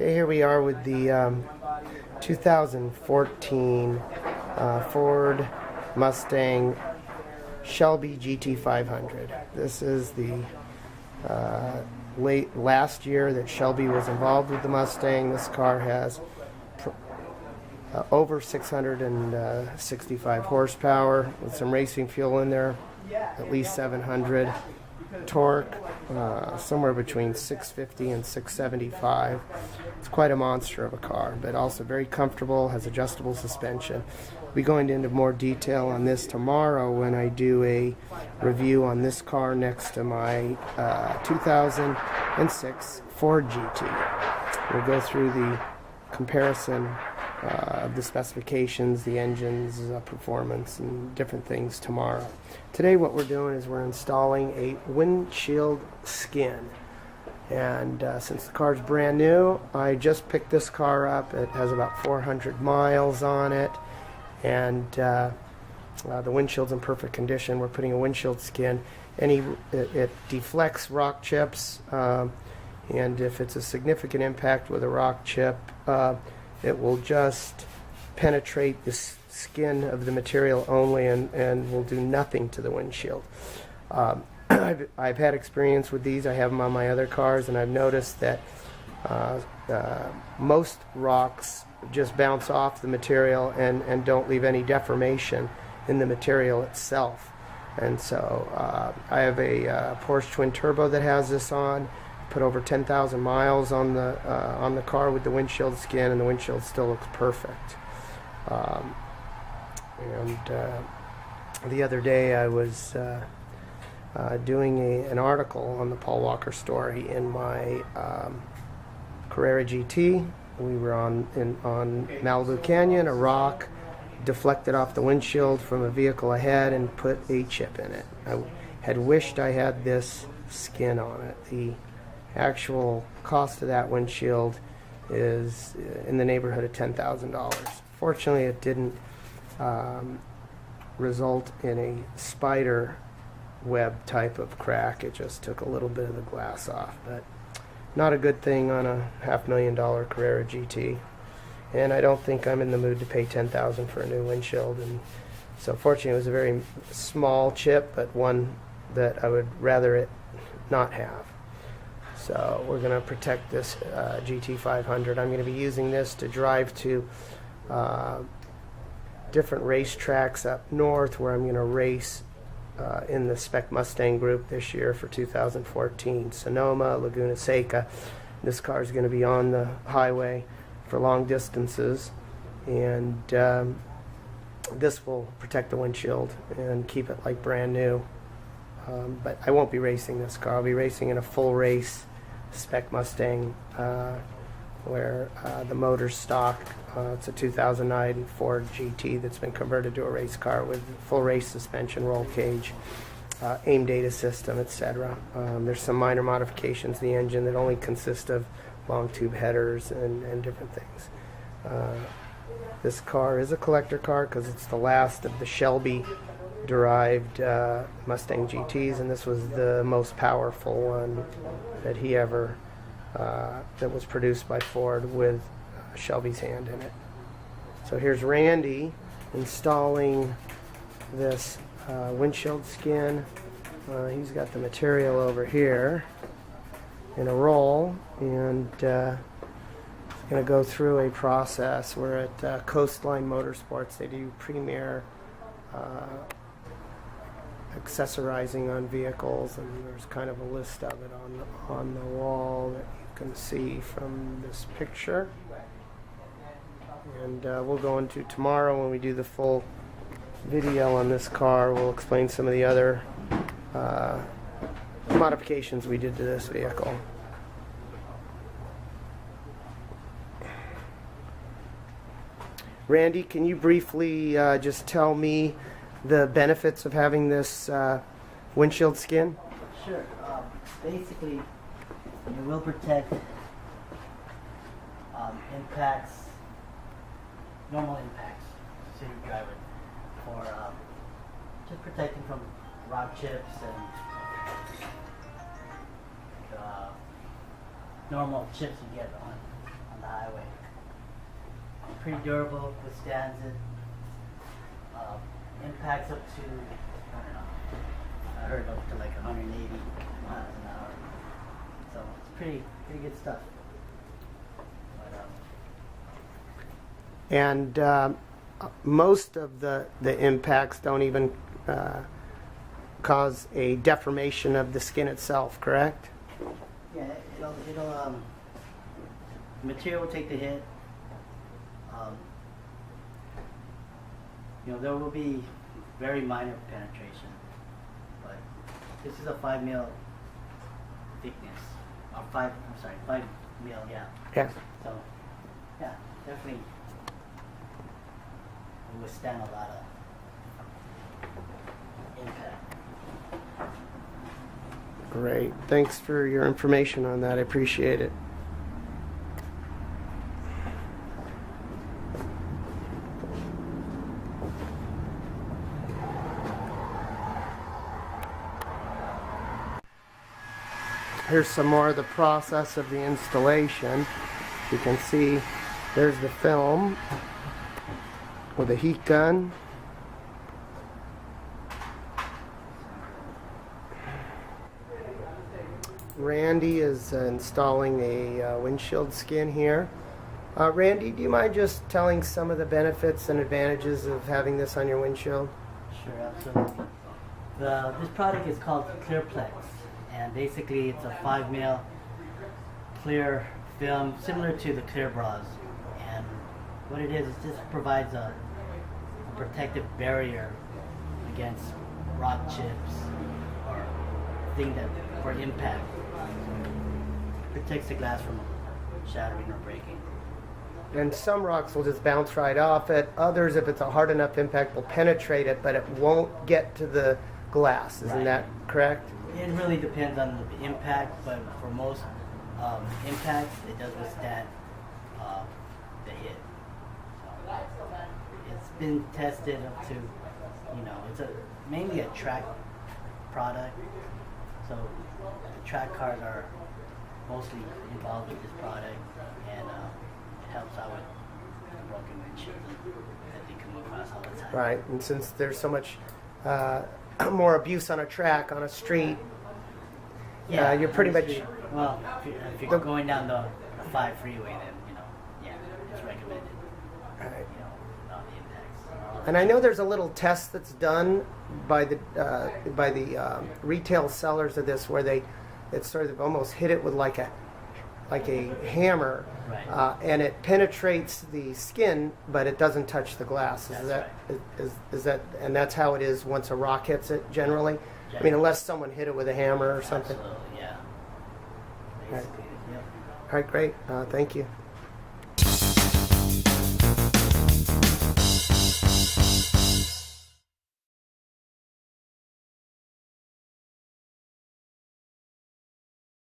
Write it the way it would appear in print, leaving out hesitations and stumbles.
Okay, here we are with the 2014 Ford Mustang Shelby GT500. This is the last year that Shelby was involved with the Mustang. This car has over 665 horsepower with some racing fuel in there, at least 700 torque, somewhere between 650 and 675. It's quite a monster of a car, but also very comfortable, has adjustable suspension. We'll be going into more detail on this tomorrow when I do a review on this car next to my 2006 Ford GT. We'll go through the comparison of the specifications, the engine's performance, and different things tomorrow. Today what we're doing is we're installing a windshield skin. And since the car's brand new, I just picked this car up. It has about 400 miles on it, and the windshield's in perfect condition. We're putting a windshield skin. It deflects rock chips, and if it's a significant impact with a rock chip, it will just penetrate the skin of the material only and will do nothing to the windshield. I've had experience with these. I have them on my other cars, and I've noticed that most rocks just bounce off the material and don't leave any deformation in the material itself. And so I have a Porsche twin turbo that has this on. Put over 10,000 miles on the car with the windshield skin, and the windshield still looks perfect. The other day I was doing an article on the Paul Walker story in my Carrera GT. We were on Malibu Canyon. A rock deflected off the windshield from a vehicle ahead and put a chip in it. I had wished I had this skin on it. The actual cost of that windshield is in the neighborhood of $10,000. Fortunately, it didn't result in a spider web type of crack. It just took a little bit of the glass off, but not a good thing on a $500,000 Carrera GT. And I don't think I'm in the mood to pay $10,000 for a new windshield. And so fortunately, it was a very small chip, but one that I would rather it not have. So we're going to protect this GT500. I'm going to be using this to drive to different racetracks up north, where I'm going to race in the Spec Mustang group this year for 2014. Sonoma, Laguna Seca. This car is going to be on the highway for long distances, and this will protect the windshield and keep it like brand new. But I won't be racing this car. I'll be racing in a full race Spec Mustang where the motor's stock. It's a 2009 Ford GT that's been converted to a race car with full race suspension, roll cage, aim data system, etc. There's some minor modifications to the engine that only consist of long tube headers and different things. This car is a collector car because it's the last of the Shelby derived Mustang GTs, and this was the most powerful one that he ever that was produced by Ford with Shelby's hand in it. So here's Randy installing this windshield skin. He's got the material over here in a roll, and he's going to go through a process. We're at Coastline Motorsports. They do premier accessorizing on vehicles, and there's kind of a list of it on the wall that you can see from this picture. And we'll go into tomorrow when we do the full video on this car. We'll explain some of the other modifications we did to this vehicle. Randy, can you briefly just tell me the benefits of having this windshield skin? Sure. Basically, it will protect impacts, normal impacts, so you're driving, or just protecting from rock chips and normal chips you get on highway. Pretty durable, withstands it. Impacts up to, I don't know, I heard up to like 180 miles an hour. So it's pretty good stuff. But, And most of the impacts don't even cause a deformation of the skin itself, correct? yeah, it'll material will take the hit. There will be very minor penetration, but this is a 5 mil thickness, or 5 mil, yeah. Yes. So, yeah, definitely will withstand a lot of impact. Great. Thanks for your information on that. I appreciate it. Here's some more of the process of the installation. You can see there's the film with a heat gun. Randy is installing a windshield skin here. Randy, do you mind just telling some of the benefits and advantages of having this on your windshield? Sure, absolutely. This product is called ClearPlex, and basically it's a 5 mil clear film similar to the clear bras. And what it is just provides a protective barrier against rock chips or thing that for impact. Protects the glass from shattering or breaking. And some rocks will just bounce right off it. Others, if it's a hard enough impact, will penetrate it, but it won't get to the glass. Isn't that correct? It really depends on the impact, but for most impacts, it does withstand the hit. So it's been tested up to, it's mainly a track product. So the track cars are mostly involved with this product, and it helps out with broken windshields that they come across all the time. Right. And since there's so much more abuse on a track, on a street, you're pretty much... Well, if you're going down the 5 freeway, then, it's recommended. Right. Not the impacts. And I know there's a little test that's done by the retail sellers of this, where it's sort of almost hit it with like a hammer, Right. And it penetrates the skin, but it doesn't touch the glass. Is that and that's how it is once a rock hits it generally? I mean, unless someone hit it with a hammer or something. Absolutely, yeah. Right. Basically, yep. All right, great. Thank you.